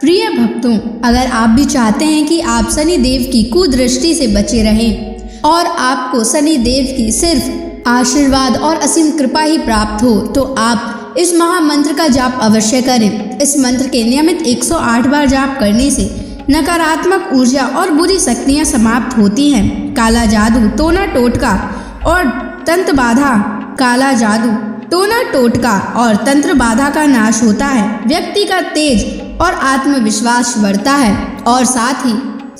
प्रिय भक्तों, अगर आप भी चाहते हैं कि आप शनि देव की कुदृष्टि से बचे रहें और आपको शनि देव की सिर्फ आशीर्वाद और असीम कृपा ही प्राप्त हो, तो आप इस महामंत्र का जाप अवश्य करें। इस मंत्र के नियमित 108 बार जाप करने से नकारात्मक ऊर्जा और बुरी शक्तियां समाप्त होती हैं। काला जादू, टोना टोटका और तंत्र बाधा, काला जादू, टोना टोटका और तंत्र बाधा का नाश होता है। व्यक्ति का तेज और आत्मविश्वास बढ़ता है और साथ ही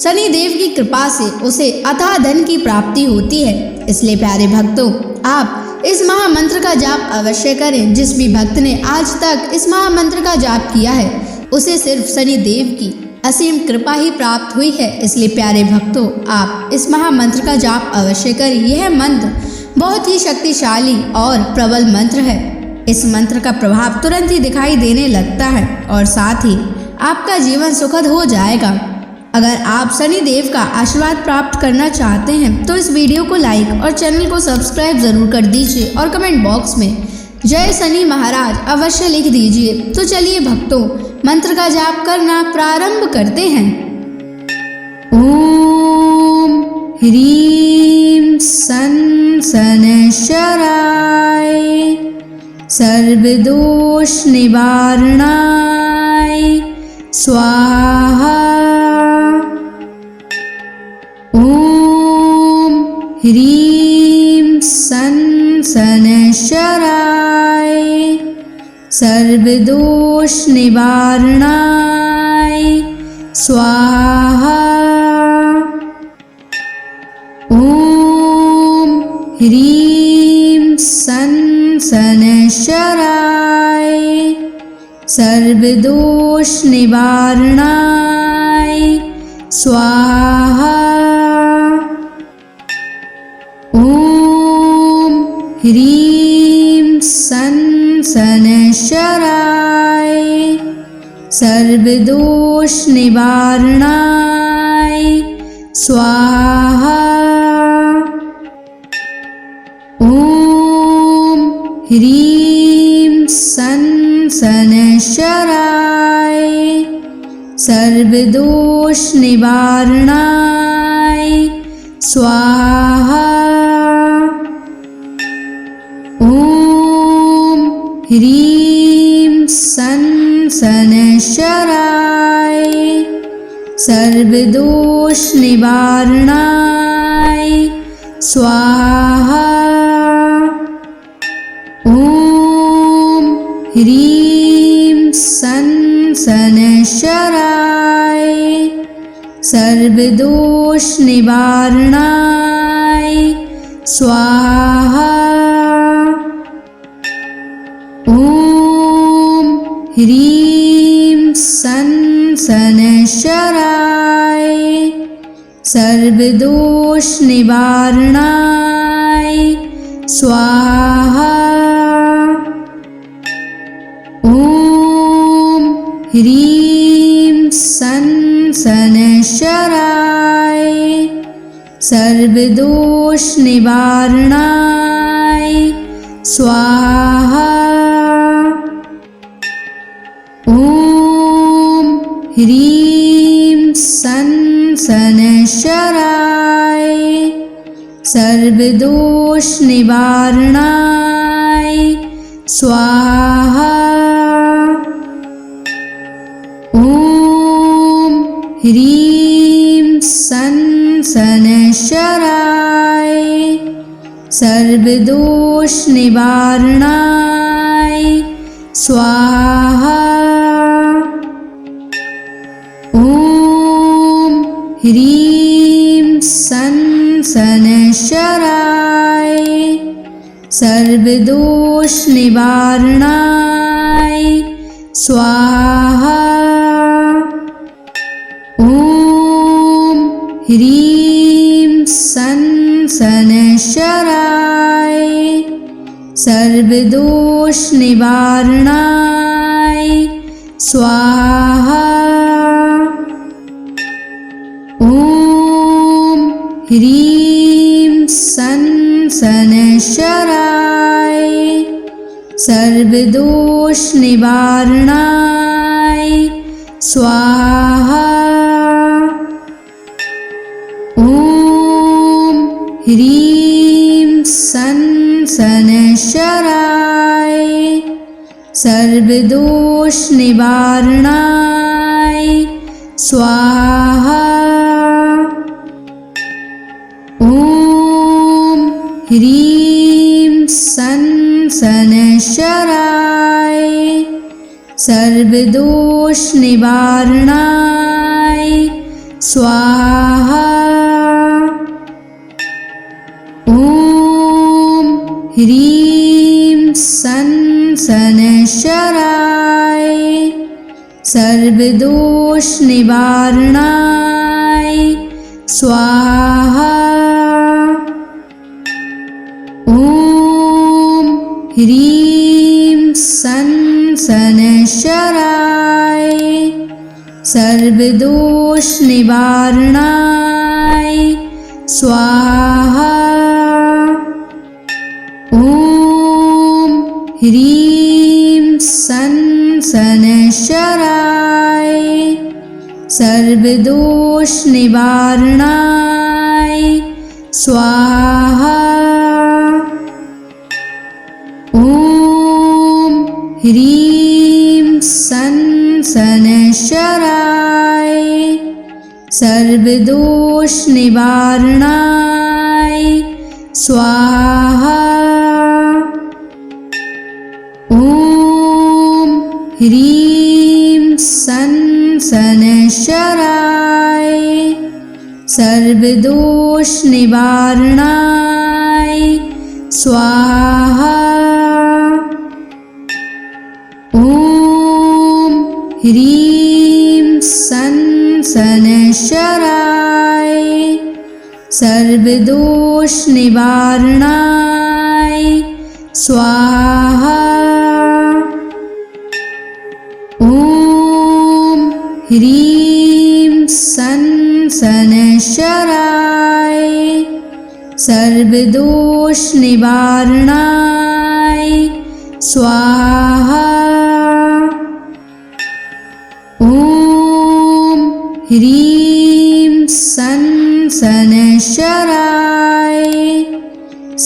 शनि देव की कृपा से उसे अथाह धन की प्राप्ति होती है। इसलिए प्यारे भक्तों, आप इस महामंत्र का जाप अवश्य करें। जिस भी भक्त ने आज तक इस महामंत्र का जाप किया है, उसे सिर्फ शनि देव की असीम कृपा ही प्राप्त हुई है। इसलिए प्यारे भक्तों, आप इस महामंत्र का जाप अवश्य करें। यह मंत्र बहुत ही शक्तिशाली और प्रबल मंत्र है। इस मंत्र का प्रभाव तुरंत ही दिखाई देने लगता है और साथ ही आपका जीवन सुखद हो जाएगा। अगर आप शनि देव का आशीर्वाद प्राप्त करना चाहते हैं तो इस वीडियो को लाइक और चैनल को सब्सक्राइब जरूर कर दीजिए और कमेंट बॉक्स में जय शनि महाराज अवश्य लिख दीजिए। तो चलिए भक्तों, मंत्र का जाप करना प्रारंभ करते हैं। ओम ह्रीं सन शनैश्चराय सर्वदोष निवारणाय स्वाहा। ओम ह्रीं सन शनैश्चराय सर्वदोष निवारणाय स्वाहा। ओम ह्रीं सन शनैश्चराय सर्वदोष निवारणाय स्वाहा। ओम ह्रीं सन शनैश्चराय सर्वदोष निवारणाय स्वाहा। ओम ह्रीं सन शनैश्चराय सर्वदोष निवारणाय स्वाहा। ओम ह्रीं सन शनैश्चराय सर्वदोष निवारणाय स्वाहा। ओम ह्रीं सन शनैश्चराय सर्वदोष निवारणाय स्वाहा। ओम ह्रीं सन शनैश्चराय सर्वदोष निवारणाय स्वाहा। ओम ह्रीं सन शनैश्चराय सर्वदोष निवारणाय स्वाहा। ओम ह्रीं सन शनैश्चराय सर्वदोष निवारणाय स्वाहा। ओम ह्रीं सन शनैश्चराय सर्वदोष निवारणाय स्वाहा। ओम ह्रीं सन शनैश्चराय सर्वदोष निवारणाय स्वाहा। ओम ह्रीं सन शनैश्चराय सर्वदोष निवारणाय स्वाहा। ओम ह्रीं सन शनैश्चराय सर्वदोष निवारणाय स्वाहा। ॐ ह्रीं सन् शनैश्चराय सर्वदोषनिवारणाय स्वाहा। ॐ ह्रीं सन् शनैश्चराय सर्वदोषनिवारणाय स्वाहा। ॐ ह्रीं सन् शनैश्चराय सर्वदोषनिवारणाय स्वाहा। ॐ ह्रीं सन् शनैश्चराय सर्वदोषनिवारणाय स्वाहा। ॐ ह्रीं सन् शनैश्चराय सर्वदोषनिवारणाय स्वाहा। ॐ ह्रीं सन् शनैश्चराय सर्वदोषनिवारणाय स्वाहा। ॐ ह्रीं सन् शनैश्चराय सर्वदोषनिवारणाय स्वाहा। ॐ ह्रीं सन् शनैश्चराय सर्वदोषनिवारणाय स्वाहा। ॐ ह्रीं सन् शनैश्चराय सर्वदोषनिवारणाय स्वाहा। ॐ ह्रीं सन् शनैश्चराय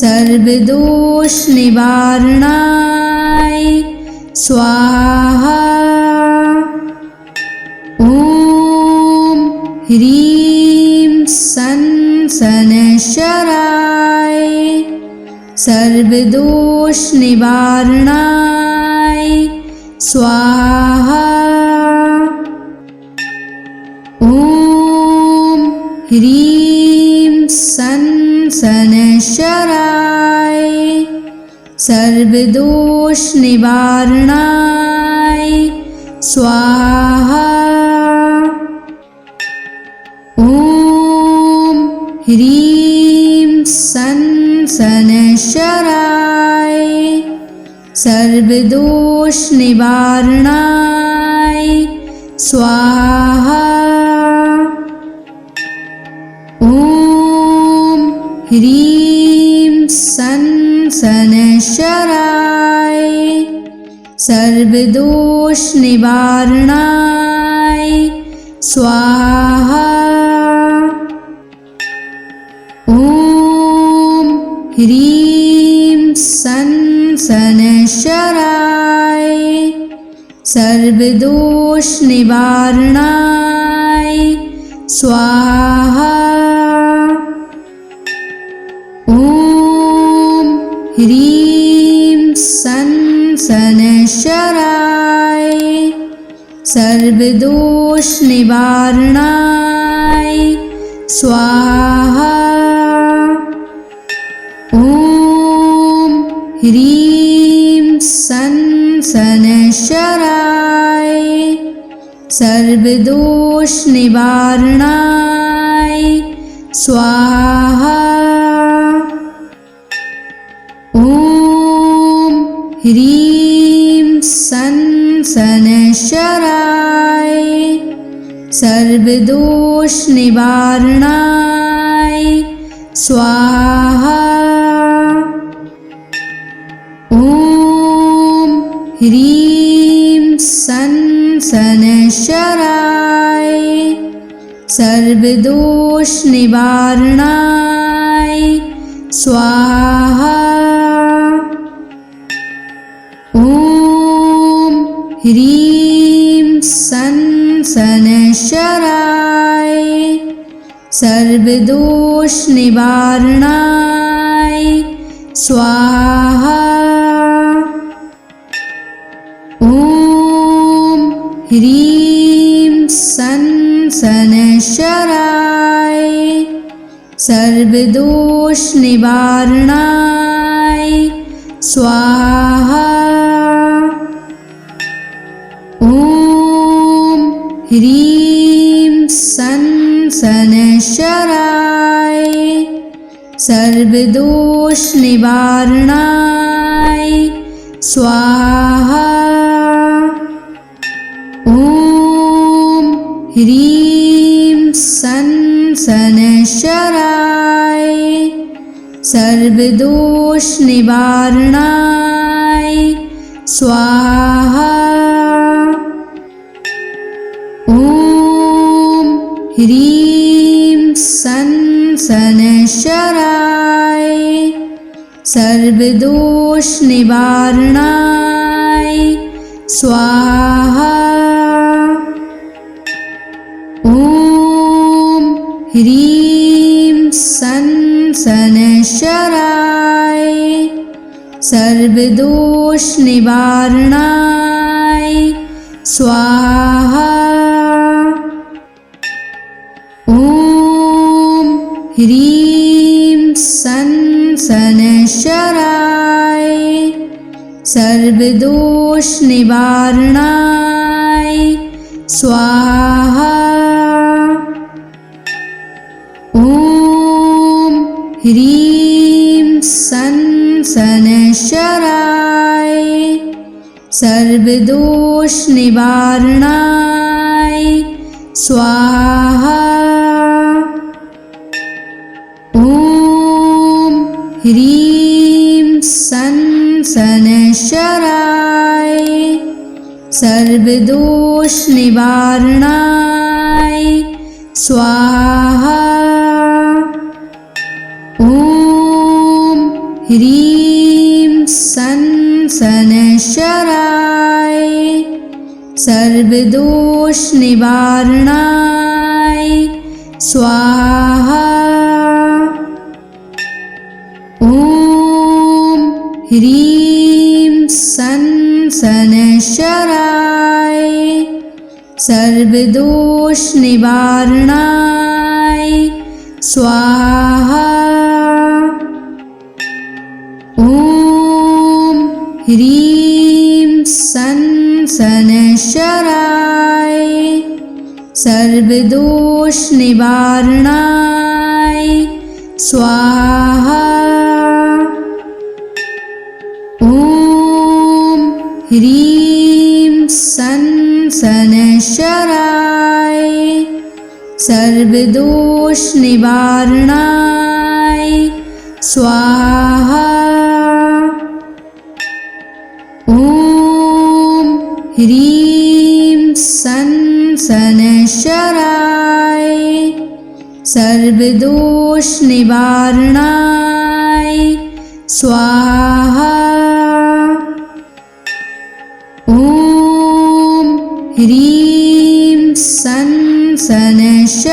सर्वदोषनिवारणाय स्वाहा। ॐ ह्रीं सन् शनैश्चराय सर्वदोषनिवारणाय स्वाहा। ॐ ह्रीं सन् शनैश्चराय सर्वदोषनिवारणाय स्वाहा। ॐ ह्रीं सन् शनैश्चराय सर्वदोषनिवारणाय स्वाहा। ॐ ह्रीं सन् शनैश्चराय सर्वदोषनिवारणाय स्वाहा। ॐ ह्रीं सन् शनैश्चराय सर्वदोषनिवारणाय स्वाहा। ॐ ह्रीं सन् शनैश्चराय सर्वदोषनिवारणाय स्वाहा। ॐ ह्रीं सन् शनैश्चराय सर्वदोषनिवारणाय स्वाहा। ॐ ह्रीं सन् शनैश्चराय सर्वदोषनिवारणाय स्वाहा। ॐ ह्रीं सन् सनशराय सर्वदोष निवारणाय स्वाहा। ॐ ह्रीं सनशराय सर्वदोष निवारणाय स्वाहा। ॐ ह्रीं सनशराय सर्वदोष निवारणाय स्वाहा। ॐ ह्रीं सनशराय सर्वदोष निवारणाय स्वाहा। ॐ ह्रीं सनशराय सर्वदोष निवारणाय स्वाहा। ॐ ह्रीं सनशराय सर्वदोष निवारणाय स्वाहा। ॐ ह्रीं सनशराय सर्वदोष निवारणाय स्वाहा। ॐ ह्रीं सनशराय सर्वदोष निवारणाय स्वाहा। ॐ ह्रीं सनशराय सर्वदोष निवारणाय स्वाहा। ॐ ह्रीं सनशराय सर्वदोष निवारणाय स्वाहा। ॐ ह्रीं सनशराय सर्वदोष निवारणाय स्वाहा। ॐ ह्रीं सनशराय सर्वदोष निवारणाय स्वाहा। ॐ ह्रीं सनशराय सर्वदोष निवारणाय स्वाहा। ॐ ह्रीं सनशराय सर्वदोष निवारणाय स्वाहा। ॐ ह्रीं सनशराय सर्वदोष निवारणाय स्वाहा। ॐ ह्रीं सनशराय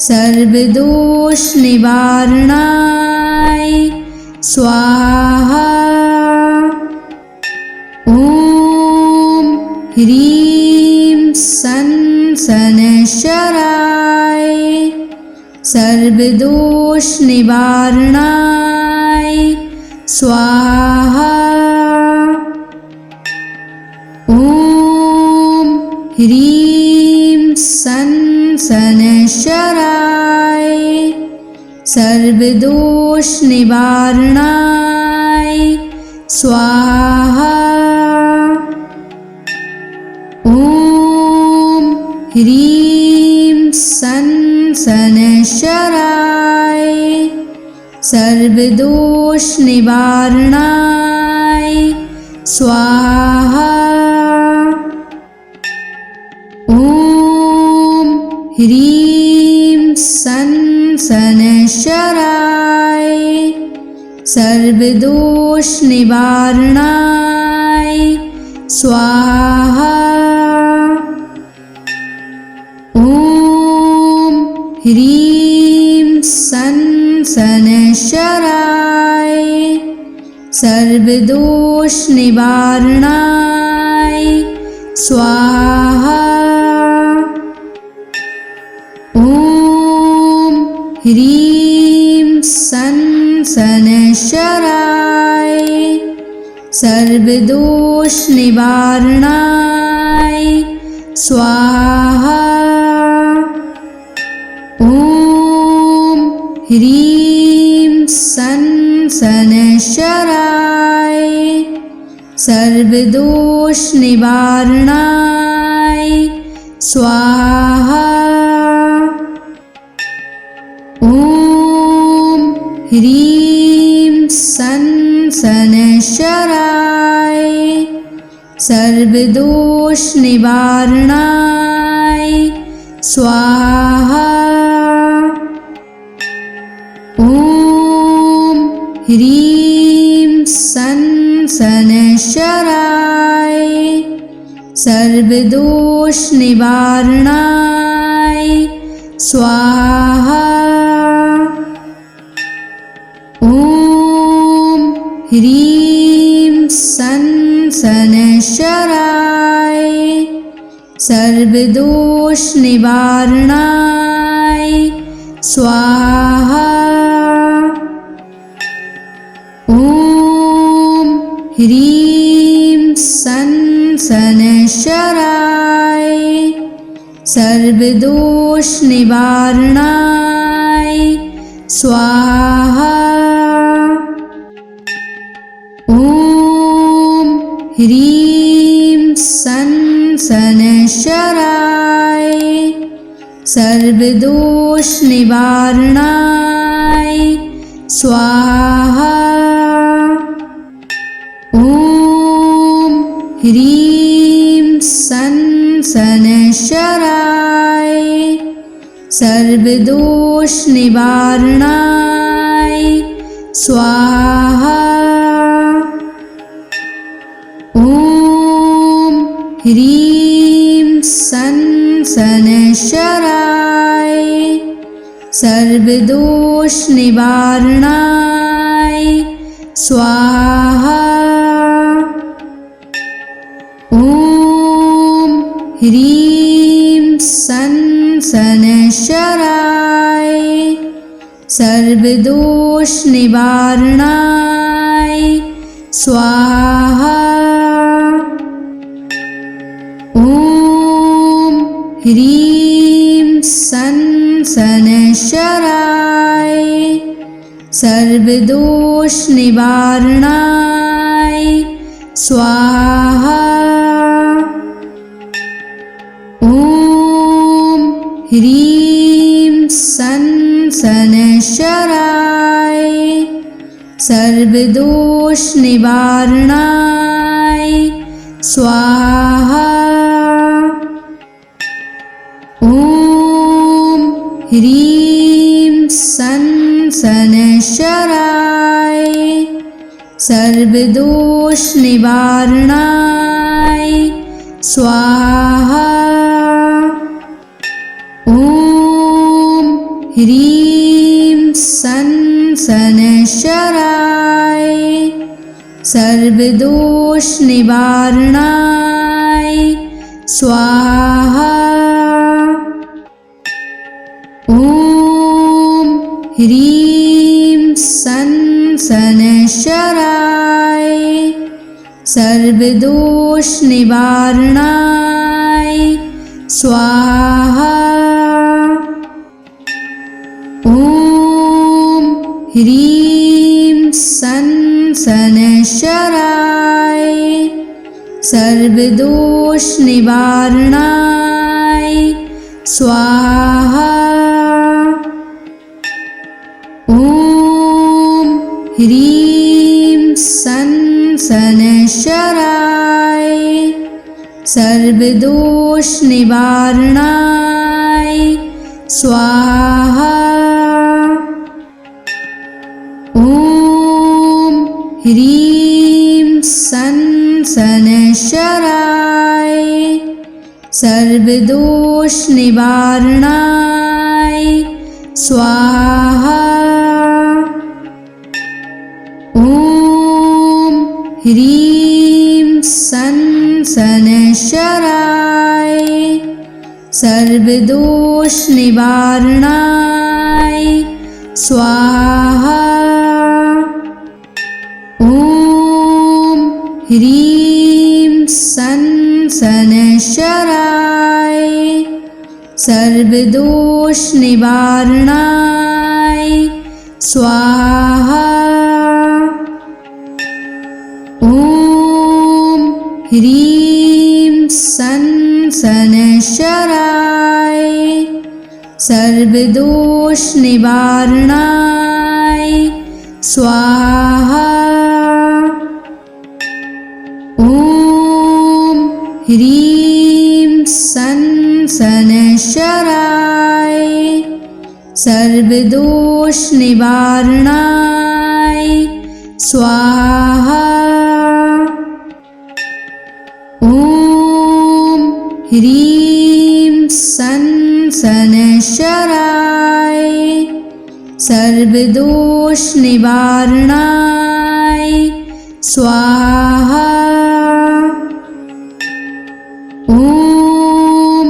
सर्वदोष निवारणाय स्वाहा। ॐ ह्रीं सनशराय सर्वदोष निवारणाय स्वाहा। ॐ ह्रीं सनशराय सर्वदोष निवारणाय स्वाहा। ॐ ह्रीं सनशराय सर्वदोष निवारणाय स्वाहा। ह्रीं सन शनैश्चराय सर्वदोष निवारणाय स्वाहा। ॐ ह्रीं सन शनैश्चराय सर्वदोष निवारणाय स्वाहा। ॐ ह्रीं सन शनैश्चराय सर्वदोष निवारणाय स्वाहा। ॐ ह्रीं सन शनैश्चराय सर्वदोष निवारणाय स्वाहा। ॐ ह्रीं सन शनैश्चराय सर्वदोष निवारणाय स्वाहा। ॐ ह्रीं सन शनैश्चराय सर्वदोष निवारणाय स्वाहा। ॐ ह्रीं सन शनैश्चराय सर्वदोष निवारणाय स्वाहा। ॐ ह्रीं सन शनैश्चराय सर्वदोष निवारणाय स्वाहा। ॐ ह्रीं सन शनैश्चराय सर्वदोष निवारणाय स्वाहा। ॐ ह्रीं सन शनैश्चराय सर्वदोष निवारणाय स्वाहा। ॐ ह्रीं सन शनैश्चराय सर्वदोष निवारणाय स्वाहा। ॐ ह्रीं सन शनैश्चराय सर्वदोष निवारणाय स्वाहा। ॐ ह्रीं सन शनैश्चराय सर्वदोष निवारणाय स्वाहा। ॐ ह्रीं सन शनैश्चराय सर्वदोष निवारणाय स्वाहा। ॐ ह्रीं सन शनैश्चराय सर्वदोष निवारणाय स्वाहा। ॐ ह्रीं सन शनैश्चराय सर्वदोष निवारणाय स्वाहा। ॐ ह्रीं सन शनैश्चराय सर्वदोष निवारणाय स्वाहा। ॐ ह्रीं सन शनैश्चराय सर्वदोष निवारणाय स्वाहा। ॐ ह्रीं सन शनैश्चराय सर्वदोष निवारणाय स्वाहा। ॐ ह्रीं सन् शनैश्चराय सर्वदोषनिवारणाय स्वाहा। ॐ ह्रीं सन् शनैश्चराय सर्वदोषनिवारणाय स्वाहा। ॐ ह्रीं सन् शनैश्चराय सर्वदोषनिवारणाय स्वाहा। ॐ ह्रीं सन् शनैश्चराय सर्वदोषनिवारणाय स्वाहा। ॐ ह्रीं सन् शनैश्चराय सर्वदोषनिवारणाय स्वाहा। ॐ ह्रीं सन् शनैश्चराय सर्वदोषनिवारणाय स्वाहा। ॐ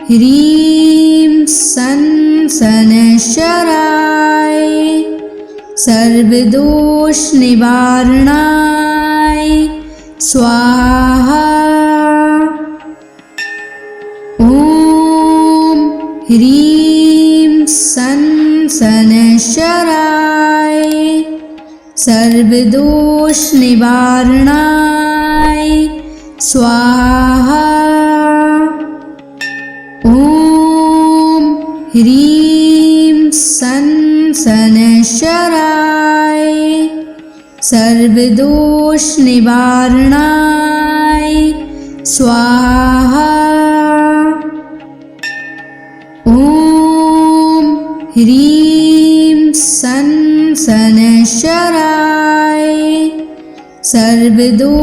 ह्रीं सन् शनैश्चराय सर्वदोषनिवारणाय स्वाहा। ॐ ह्रीं सन् शनैश्चराय सर्वदोषनिवारणाय स्वाहा। ॐ ह्रीं सन् शनैश्चराय सर्वदोषनिवारणाय स्वाहा। ॐ ह्रीं सन् शनैश्चराय सर्वदोषनिवारणाय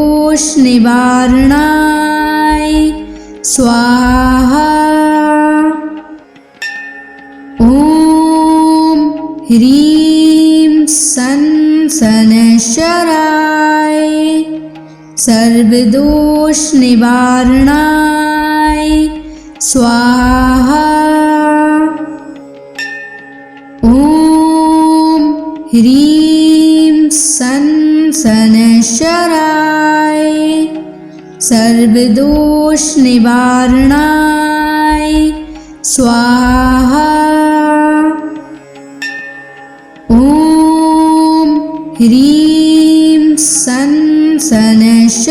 स्वाहा। ॐ ह्रीं सन् शनैश्चराय सर्वदोषनिवारणाय स्वाहा। ॐ ह्रीं सन् शनैश्चराय सर्वदोषनिवारणाय स्वाहा। ॐ ह्रीं सन् शनैश्चराय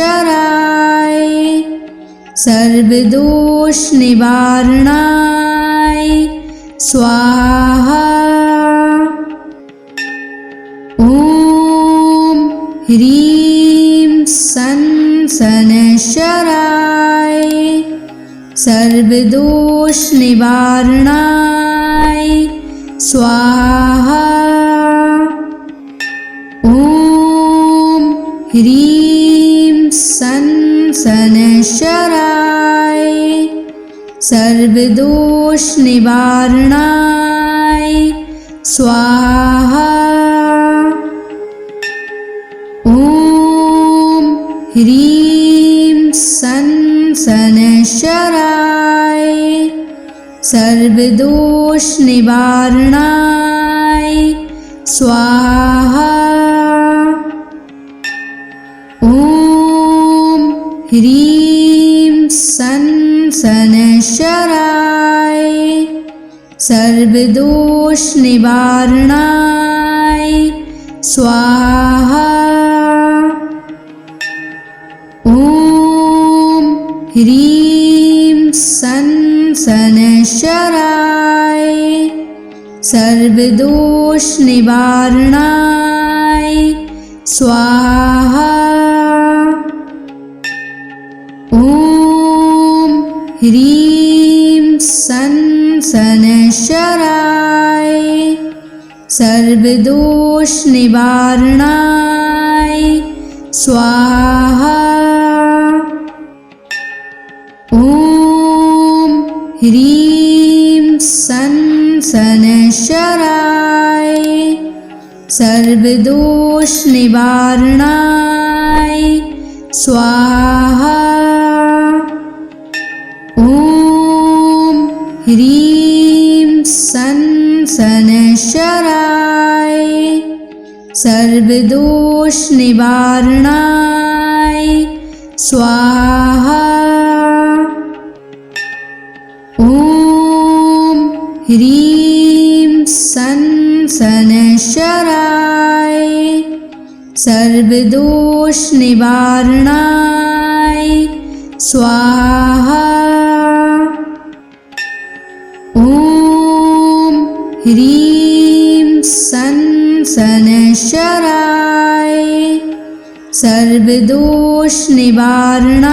सर्वदोषनिवारणाय स्वाहा। ॐ ह्रीं सन् शनैश्चराय सर्वदोषनिवारणाय स्वाहा। ॐ ह्रीं सन् शनैश्चराय सर्वदोषनिवारणाय स्वाहा। ॐ ह्रीं सन् शनैश्चराय सर्वदोषनिवारणाय स्वाहा। ॐ ह्रीं सन् शनैश्चराय सर्वदोषनिवारणाय स्वाहा। ॐ ह्रीं सन् शनैश्चराय सर्वदोषनिवारणाय स्वाहा। ॐ ह्रीं सन् शनैश्चराय सर्वदोष निवारणाय स्वाहा। ॐ ह्रीं सं शनैश्चराय सर्वदोष निवारणाय स्वाहा। ॐ ह्रीं सं शनैश्चराय सर्वदोष निवारणाय स्वाहा। ॐ ह्रीं सं शनैश्चराय सर्वदोष निवारणाय स्वाहा। ॐ ह्रीं सं शनैश्चराय सर्वदोष निवारणाय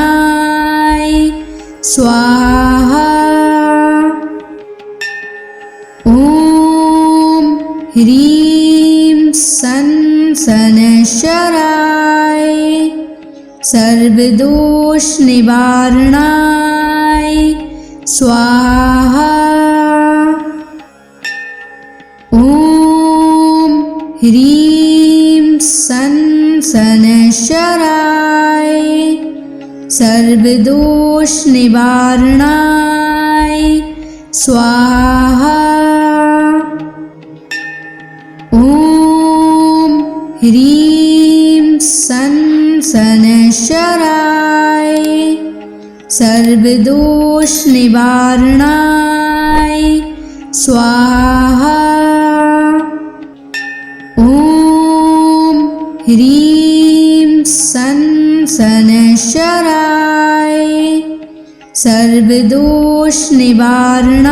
स्वाहा। ॐ ह्रीं सं शनैश्चराय सर्वदोष निवारणाय स्वाहा। ॐ ह्रीं सं शनैश्चराय सर्वदोष निवारणाय स्वाहा। ॐ ह्रीं सं शनैश्चराय सर्वदोष निवारणाय स्वाहा। ॐ ह्रीं सं शनैश्चराय सर्वदोष निवारणाय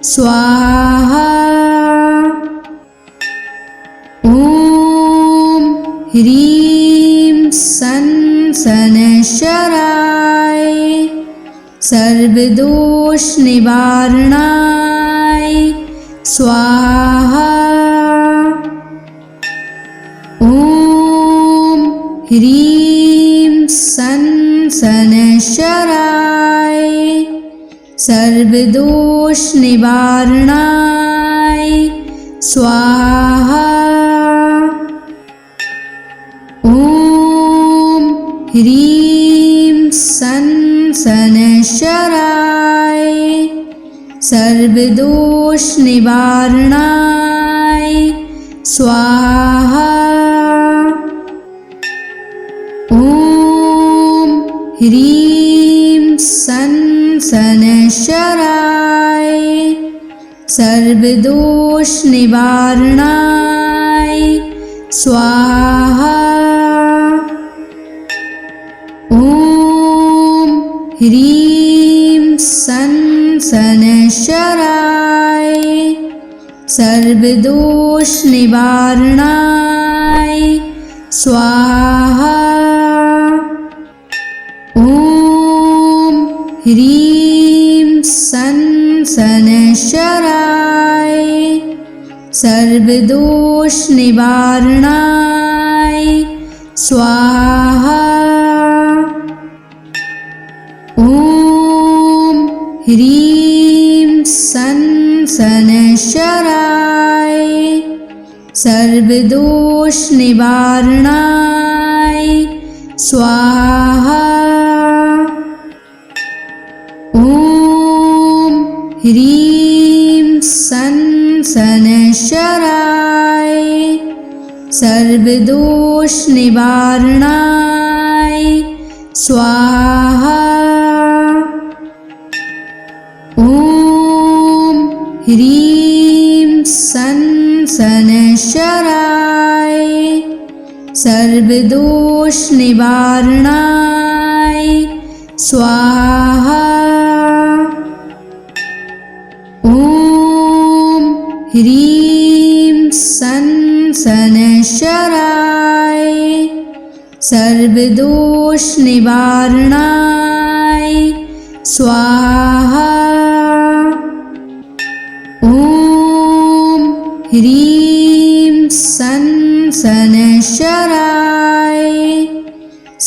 स्वाहा। ॐ ह्रीं सं शनैश्चराय सर्वदोष निवारणाय स्वाहा। ॐ ह्रीं सं शनैश्चराय सर्वदोष निवारणाय स्वाहा। ॐ ह्रीं सं शनैश्चराय सर्वदोष निवारणाय स्वाहा। ॐ ह्रीं सं शनैश्चराय सर्वदोष निवारणाय स्वाहा। ॐ ह्रीं सं शनैश्चराय सर्वदोष निवारणाय स्वाहा। ॐ ह्रीं सं शनैश्चराय सर्वदोष निवारणाय स्वाहा। ॐ ह्रीं सं शनैश्चराय सर्वदोष निवारणाय स्वाहा। ॐ ह्रीं सं शनैश्चराय सर्वदोष निवारणाय स्वाहा। ॐ ह्रीं सं शनैश्चराय सर्वदोष निवारणाय स्वाहा। ॐ ह्रीं सं शनैश्चराय सर्वदोष निवारणाय स्वाहा। ॐ ह्रीं सन शनैश्चराय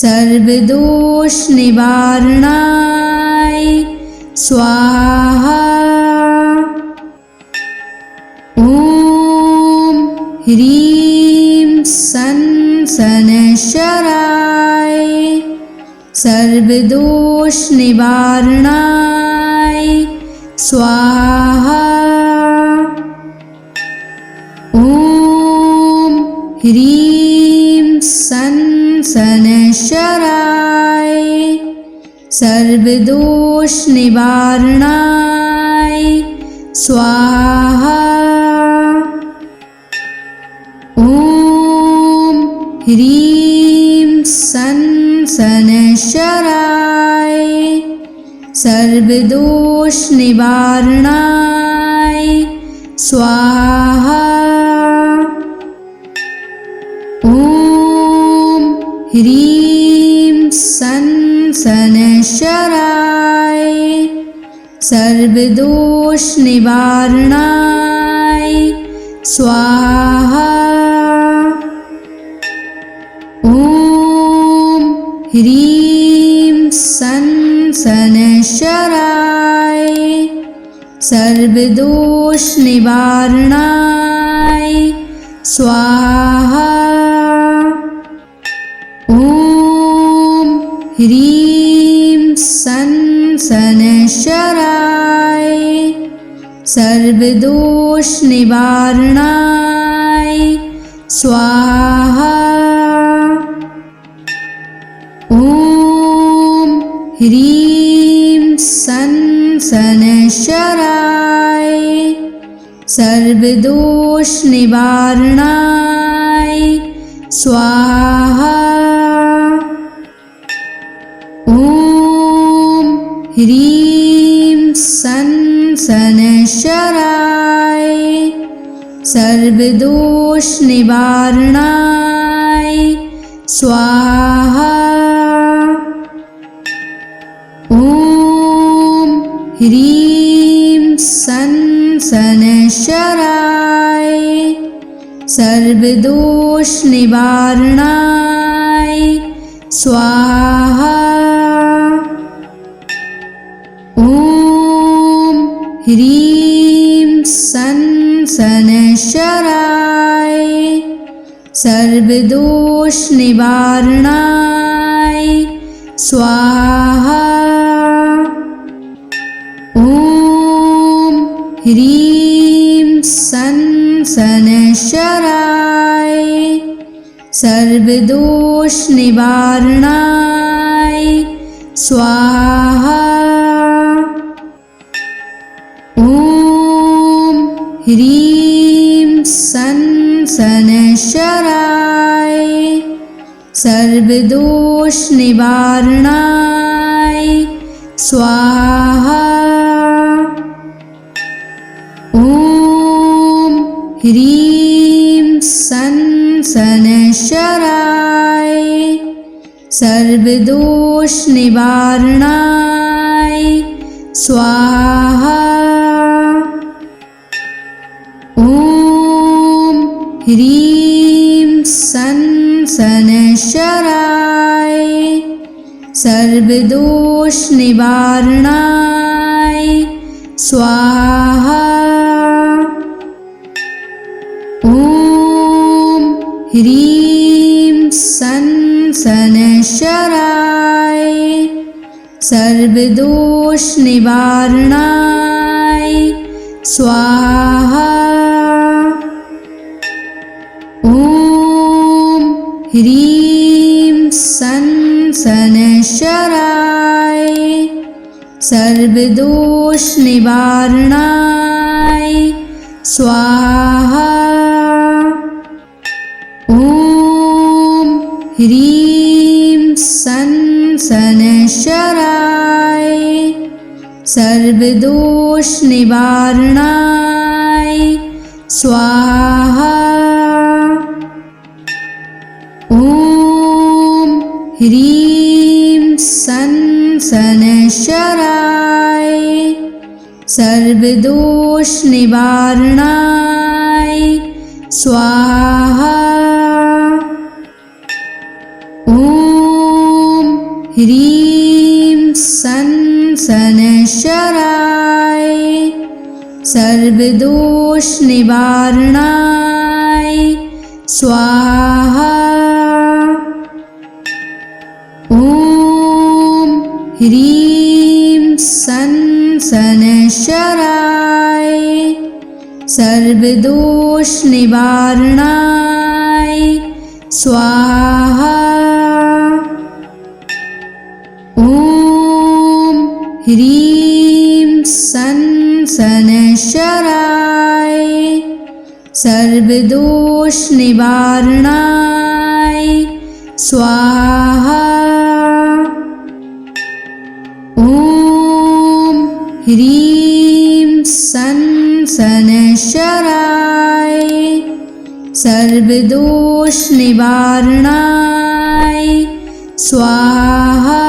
सर्वदोष निवारणाय स्वाहा। ॐ ह्रीं सन शनैश्चराय सर्वदोष निवारणाय स्वाहा। ॐ ह्रीं सन शनैश्चराय सर्वदोष निवारणाय स्वाहा। ॐ ह्रीं सन शनैश्चराय सर्वदोष निवारणाय स्वाहा। ॐ ह्रीं सन शनैश्चराय सर्वदोष निवारणाय स्वाहा। ॐ ह्रीं सन शनैश्चराय सर्वदोष निवारणाय स्वाहा। ॐ ह्रीं सन शनैश्चराय सर्वदोष निवारणाय स्वाहा। ॐ ह्रीं सन शनैश्चराय सर्वदोष निवारणाय स्वाहा। ॐ ह्रीं सन शनैश्चराय सर्वदोष निवारणाय स्वाहा। ॐ ह्रीं सन शनैश्चराय सर्वदोष निवारणाय स्वाहा। ॐ ह्रीं सन शनैश्चराय सर्वदोष निवारणाय स्वाहा। ॐ ह्रीं सन शनैश्चराय सर्वदोष निवारणाय स्वाहा। ॐ ह्रीं सन शनैश्चराय सर्वदोष निवारणाय स्वाहा। ॐ ह्रीं सन शनैश्चराय सर्वदोष निवारणाय स्वाहा। ॐ ह्रीं सन शनैश्चराय सर्वदोष निवारणाय स्वाहा। ॐ ह्रीं सन शनैश्चराय सर्वदोष निवारणाय स्वाहा। ॐ ह्रीं सन शनैश्चराय सर्वदोष निवारणाय स्वाहा। ॐ ह्रीं सन शनैश्चराय सर्वदोष निवारणाय स्वाहा। ॐ ह्रीं सन शनैश्चराय सर्वदोष निवारणाय स्वाहा। ॐ ह्रीं सन् शनैश्चराय सर्वदोष निवारणाय स्वाहा। ॐ ह्रीं सन् शनैश्चराय सर्वदोष निवारणाय स्वाहा। ॐ ह्रीं सन् शनैश्चराय सर्वदोष निवारणाय स्वाहा। ॐ ह्रीं सन् शनैश्चराय सर्वदोष निवारणाय स्वाहा।